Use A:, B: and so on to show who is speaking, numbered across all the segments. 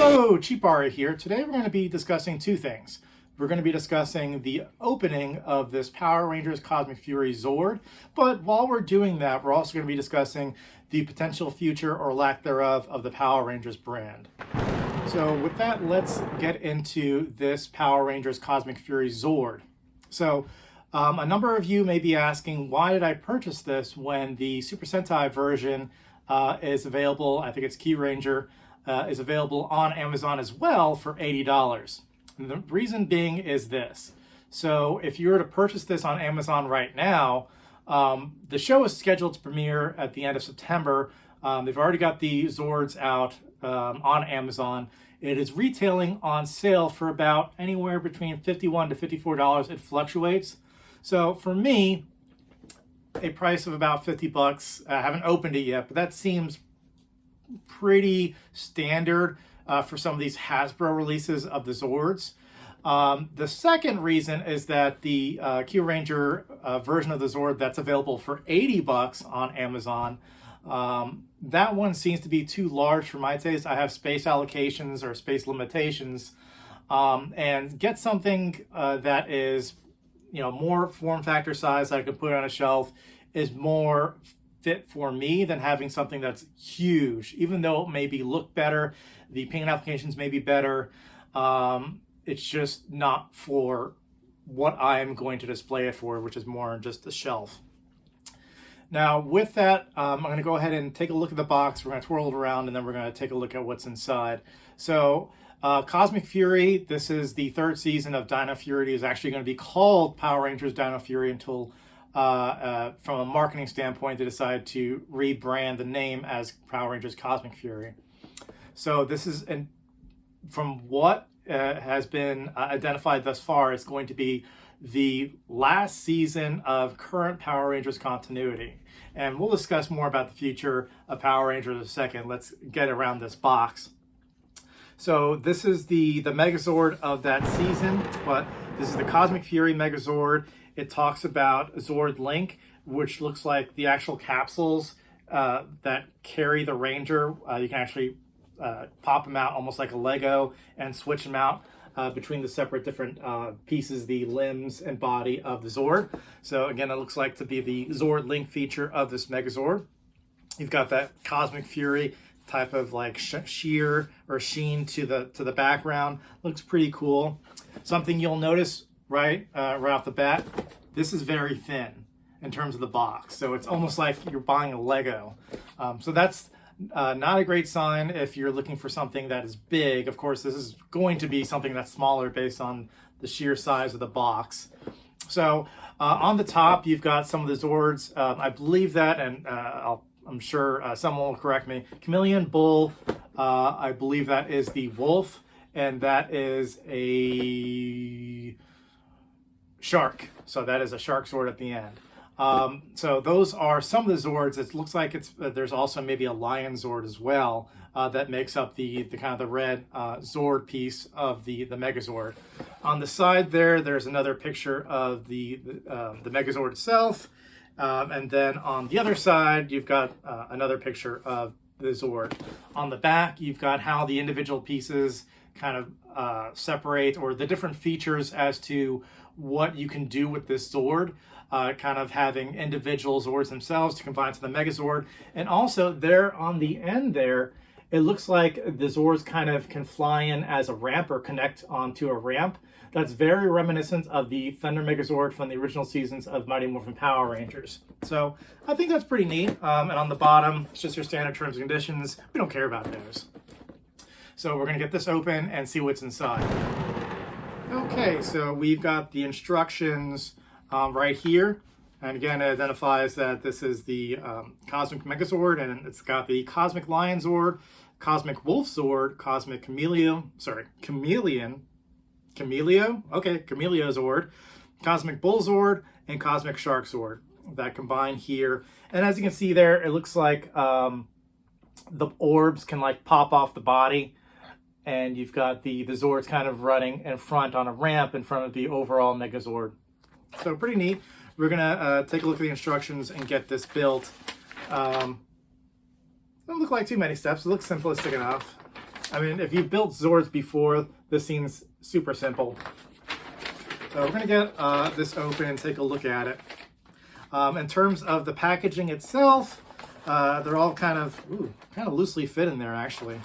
A: Hello, Cheapario here. Today we're going to be discussing two things. We're going to be discussing the opening of this Power Rangers Cosmic Fury Zord, but while we're doing that, we're also going to be discussing the potential future or lack thereof of the Power Rangers brand. So with that, let's get into this Power Rangers Cosmic Fury Zord. So a number of you may be asking, why did I purchase this when the Super Sentai version is available? I think it's Key Ranger. Is available on Amazon as well for $80. And the reason being is this. So if you were to purchase this on Amazon right now, the show is scheduled to premiere at the end of September. They've already got the Zords out on Amazon. It is retailing on sale for about anywhere between $51 to $54. It fluctuates. So for me, a price of about 50 bucks. I haven't opened it yet, but that seems pretty standard for some of these Hasbro releases of the Zords. The second reason is that the Q Ranger version of the Zord that's available for 80 bucks on Amazon, that one seems to be too large for my taste. I have space allocations or space limitations, and get something that is, more form factor size that I can put on a shelf is more fit for me than having something that's huge. Even though it maybe look better, the paint applications may be better, it's just not for what I'm going to display it for, which is more just a shelf. Now with that, I'm going to go ahead and take a look at the box. We're going to twirl it around and then we're going to take a look at what's inside. So Cosmic Fury, this is the third season of Dino Fury. It is actually going to be called Power Rangers Dino Fury until from a marketing standpoint, they decided to rebrand the name as Power Rangers Cosmic Fury. So this is, from what has been identified thus far, it's going to be the last season of current Power Rangers continuity. And we'll discuss more about the future of Power Rangers in a second. Let's get around this box. So this is the Megazord of that season, but this is the Cosmic Fury Megazord. It talks about Zord Link, which looks like the actual capsules that carry the Ranger. You can actually pop them out almost like a Lego and switch them out between the separate different pieces, the limbs and body of the Zord. So again, it looks like to be the Zord Link feature of this Megazord. You've got that Cosmic Fury type of like sheer or sheen to the background. Looks pretty cool. Something you'll notice right off the bat, this is very thin in terms of the box. So it's almost like you're buying a Lego. So that's not a great sign if you're looking for something that is big. Of course, this is going to be something that's smaller based on the sheer size of the box. So on the top, you've got some of the Zords. I believe that, and I'm sure someone will correct me. Chameleon, Bull, I believe that is the Wolf, and that is a Shark. So that is a Shark Zord at the end. So those are some of the Zords. It looks like there's also maybe a Lion Zord as well that makes up the kind of the red Zord piece of the Megazord. On the side there's another picture of the Megazord itself. And then on the other side, you've got another picture of the Zord. On the back, you've got how the individual pieces kind of separate, or the different features as to what you can do with this Zord, kind of having individual Zords themselves to combine to the Megazord. And also there on the end there, it looks like the Zords kind of can fly in as a ramp or connect onto a ramp. That's very reminiscent of the Thunder Megazord from the original seasons of Mighty Morphin Power Rangers. So I think that's pretty neat. And on the bottom, it's just your standard terms and conditions. We don't care about those. So we're going to get this open and see what's inside. Okay, so we've got the instructions right here. And again, it identifies that this is the Cosmic Megazord, and it's got the Cosmic Lion Zord, Cosmic Wolf Zord, Cosmic Chameleon Zord, Cosmic Bull Zord, and Cosmic Shark Zord that combine here. And as you can see there, it looks like the orbs can like pop off the body. And you've got the Zords kind of running in front on a ramp in front of the overall Megazord. So pretty neat. We're gonna take a look at the instructions and get this built. Doesn't look like too many steps. It looks simplistic enough. I mean, if you've built Zords before, this seems super simple. So we're going to get this open and take a look at it. In terms of the packaging itself, they're all kind of loosely fit in there, actually.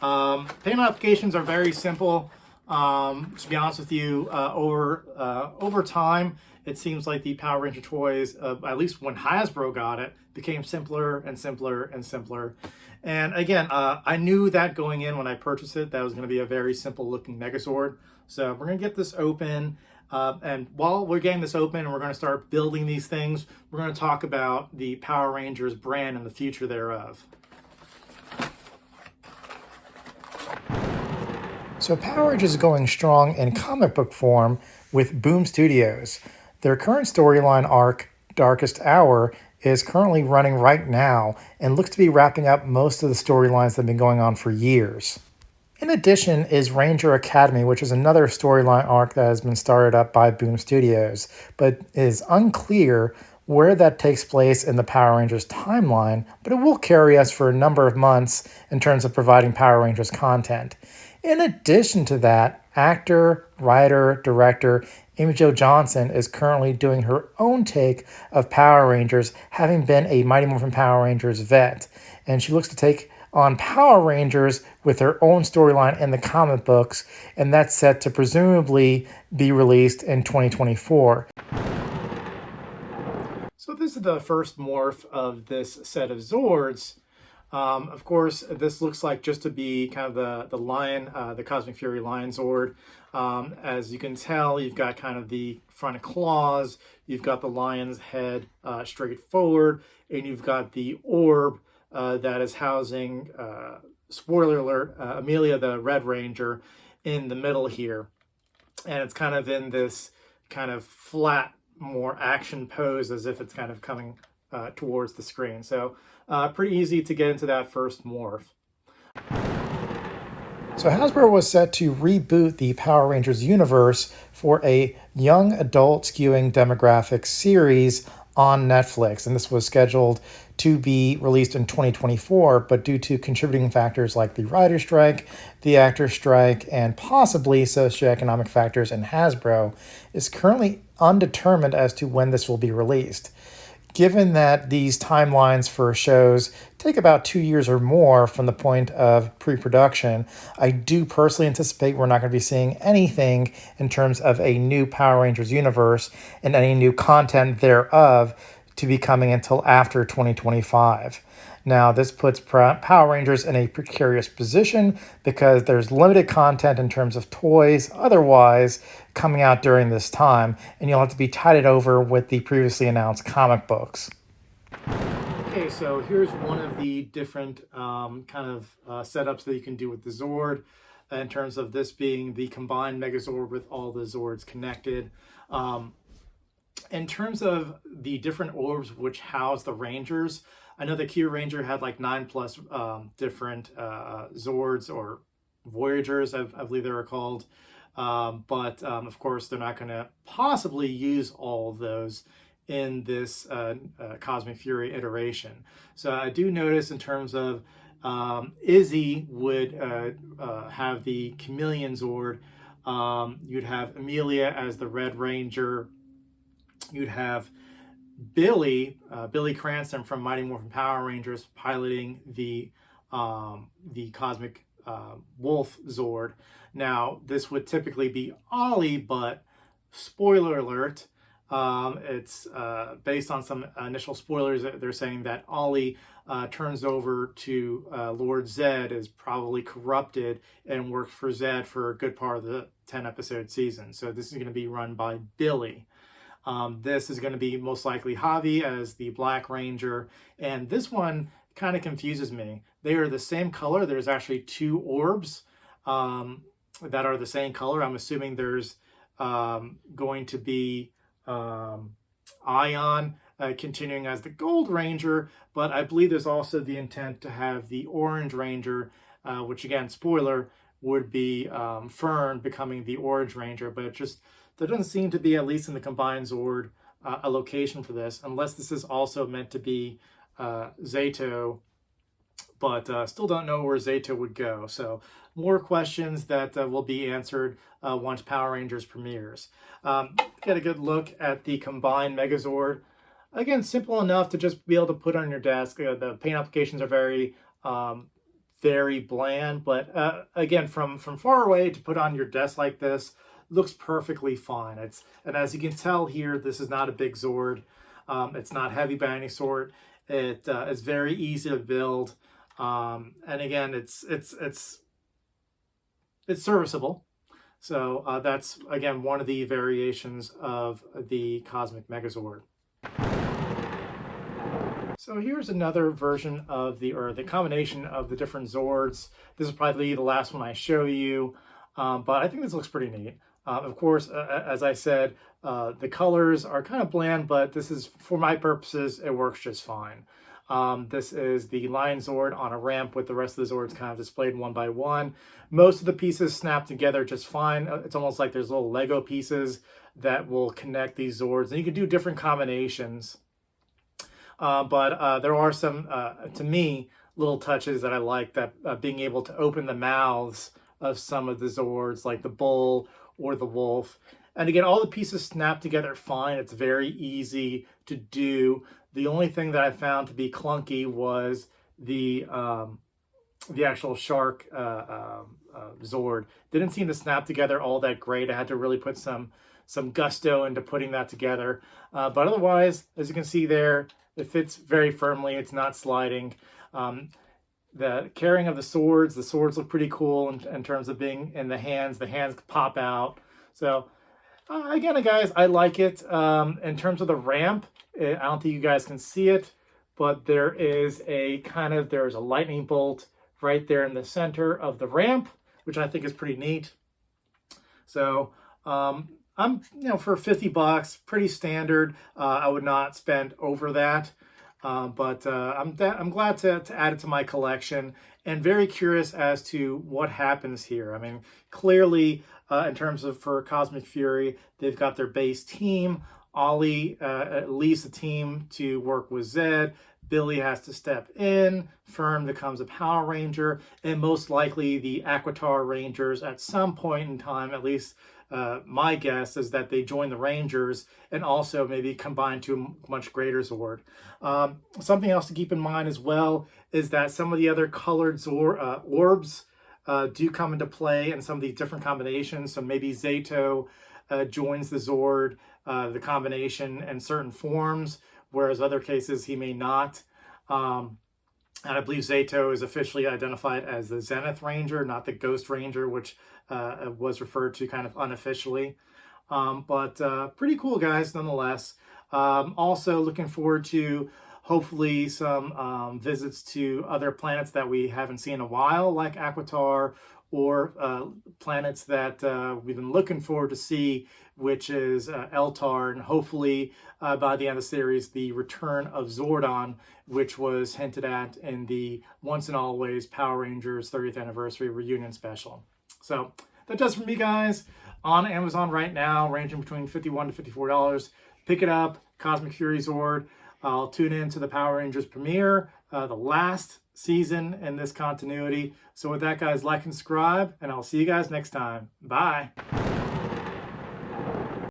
A: Payment applications are very simple. To be honest with you, over time, it seems like the Power Ranger toys, at least when Hasbro got it, became simpler and simpler and simpler. And again, I knew that going in when I purchased it, that was going to be a very simple looking Megazord. So we're going to get this open. And while we're getting this open and we're going to start building these things, we're going to talk about the Power Rangers brand and the future thereof. So Power Rangers is going strong in comic book form with Boom Studios. Their current storyline arc, Darkest Hour, is currently running right now and looks to be wrapping up most of the storylines that have been going on for years. In addition is Ranger Academy, which is another storyline arc that has been started up by Boom Studios, but is unclear where that takes place in the Power Rangers timeline, but it will carry us for a number of months in terms of providing Power Rangers content. In addition to that, actor, writer, director Amy Jo Johnson is currently doing her own take of Power Rangers, having been a Mighty Morphin Power Rangers vet, and she looks to take on Power Rangers with her own storyline in the comic books, and that's set to presumably be released in 2024. So this is the first morph of this set of Zords. Of course, this looks like just to be kind of the Lion, the Cosmic Fury Lion Zord. As you can tell, you've got kind of the front claws, you've got the lion's head straight forward, and you've got the orb that is housing, spoiler alert, Amelia the Red Ranger in the middle here. And it's kind of in this kind of flat, more action pose as if it's kind of coming towards the screen. So pretty easy to get into that first morph. So Hasbro was set to reboot the Power Rangers universe for a young adult skewing demographic series on Netflix, and this was scheduled to be released in 2024, but due to contributing factors like the writer's strike, the actor's strike, and possibly socioeconomic factors in Hasbro, is currently undetermined as to when this will be released. Given that these timelines for shows take about 2 years or more from the point of pre-production, I do personally anticipate we're not going to be seeing anything in terms of a new Power Rangers universe and any new content thereof to be coming until after 2025. Now, this puts Power Rangers in a precarious position because there's limited content in terms of toys otherwise coming out during this time, and you'll have to be tided over with the previously announced comic books. Okay, so here's one of the different setups that you can do with the Zord in terms of this being the combined Megazord with all the Zords connected. In terms of the different orbs which house the Rangers, I know the Q Ranger had like 9+ different Zords or Voyagers, I believe they were called. But of course, they're not going to possibly use all of those in this Cosmic Fury iteration. So I do notice in terms of Izzy would have the Chameleon Zord. You'd have Amelia as the Red Ranger. You'd have Billy Cranston from Mighty Morphin Power Rangers piloting the Cosmic Wolf Zord. Now, this would typically be Ollie, but spoiler alert, it's based on some initial spoilers. They're saying that Ollie turns over to Lord Zed, is probably corrupted and worked for Zed for a good part of the 10-episode season. So this is going to be run by Billy. This is going to be most likely Javi as the Black Ranger, and this one kind of confuses me. They are the same color. There's actually 2 orbs that are the same color. I'm assuming there's going to be Ion continuing as the Gold Ranger, but I believe there's also the intent to have the Orange Ranger, which again, spoiler, would be Fern becoming the Orange Ranger, but there doesn't seem to be, at least in the combined Zord, a location for this, unless this is also meant to be Zato but still don't know where Zato would go. So more questions that will be answered once Power Rangers premieres. Get a good look at the combined Megazord. Again, simple enough to just be able to put on your desk. The paint applications are very bland, but again, from far away to put on your desk like this looks perfectly fine. And as you can tell here, this is not a big Zord. It's not heavy by any sort. It's very easy to build, and again, it's serviceable. So that's again one of the variations of the Cosmic Megazord. So here's another version of the combination of the different Zords. This is probably the last one I show you, but I think this looks pretty neat. Of course, as I said, the colors are kind of bland, but this is, for my purposes, it works just fine. This is the Lion Zord on a ramp with the rest of the Zords kind of displayed one by one. Most of the pieces snap together just fine. It's almost like there's little Lego pieces that will connect these Zords, and you can do different combinations. But there are some, to me, little touches that I like, that being able to open the mouths of some of the Zords, like the bull or the wolf. And again, all the pieces snap together fine. It's very easy to do. The only thing that I found to be clunky was the actual shark Zord. Didn't seem to snap together all that great. I had to really put some gusto into putting that together. But otherwise, as you can see there, it fits very firmly. It's not sliding. The carrying of the swords look pretty cool in terms of being in the hands. The hands pop out. So again, guys, I like it. In terms of the ramp, I don't think you guys can see it, but there is there's a lightning bolt right there in the center of the ramp, which I think is pretty neat. So I'm, for $50, pretty standard. I would not spend over that, but I'm glad to add it to my collection, and very curious as to what happens here. I mean, clearly, in terms of for Cosmic Fury, they've got their base team. Ollie leaves the team to work with Zed. Billy has to step in. Fern becomes a Power Ranger, and most likely the Aquitar Rangers at some point in time, at least my guess is that they join the Rangers and also maybe combine to a much greater Zord. Something else to keep in mind as well is that some of the other colored orbs do come into play in some of these different combinations. So maybe Zato joins the Zord, the combination in certain forms, whereas other cases he may not. And I believe Zato is officially identified as the Zenith Ranger, not the Ghost Ranger, which was referred to kind of unofficially. But pretty cool, guys, nonetheless. Also looking forward to hopefully some visits to other planets that we haven't seen in a while, like Aquitar, or planets that we've been looking forward to see, which is Eltar, and hopefully by the end of the series, the return of Zordon, which was hinted at in the Once and Always Power Rangers 30th Anniversary Reunion Special. So that does for me, guys. On Amazon right now, ranging between $51 to $54. Pick it up, Cosmic Fury Zord. I'll tune in to the Power Rangers premiere, the last season in this continuity. So with that, guys, like and subscribe, and I'll see you guys next time. Bye.